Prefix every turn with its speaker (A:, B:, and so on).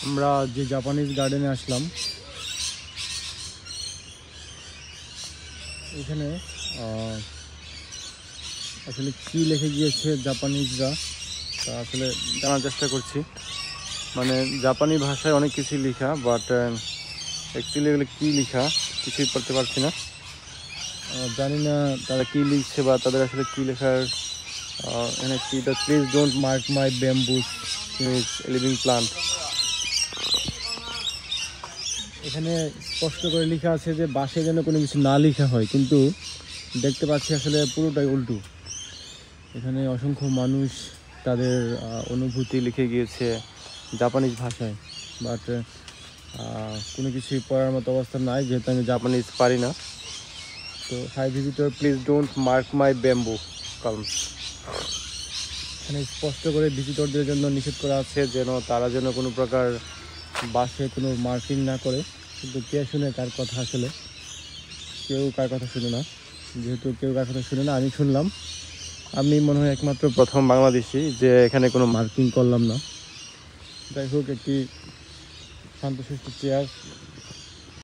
A: আমরা যে জাপানিজ গার্ডেনে আসলাম, এখানে আসলে কি লিখে গিয়েছে জাপানিজরা তা আসলে জানার চেষ্টা করছি। মানে জাপানি ভাষায় অনেক কিছু লেখা, বাট অ্যাকচুয়ালি এগুলো কী লেখা কিছুই পড়তে পারছি না। জানি না তারা কী লিখছে বা তাদের আসলে কী লেখার। এখানে কি, the please don't mark my bamboos is living plant. এখানে স্পষ্ট করে লেখা আছে যে বাসে যেন কোনো কিছু না লেখা হয়, কিন্তু দেখতে পাচ্ছি আসলে পুরোটাই উল্টো। এখানে অসংখ্য মানুষ তাদের অনুভূতি লিখে গিয়েছে জাপানিজ ভাষায়, বাট কোনো কিছুই পড়ার মতো অবস্থা নাই, যেহেতু আমি জাপানিজ পারি না। তো hi visitor, please don't mark my bamboo columns. এখানে স্পষ্ট করে ভিজিটরদের জন্য নিষেধ করা আছে যেন তারা যেন কোনো প্রকার বাসে কোনো মার্কিং না করে। কিন্তু কে শুনে কার কথা? আসলে কেউ কার কথা শুনে না। যেহেতু কেউ কার কথা শুনে না, আমি শুনলাম। আমি মনে হয় একমাত্র প্রথম বাংলাদেশি যে এখানে কোনো মার্কিং করলাম না। যাই হোক, একটি শান্তশিষ্ট চেয়ার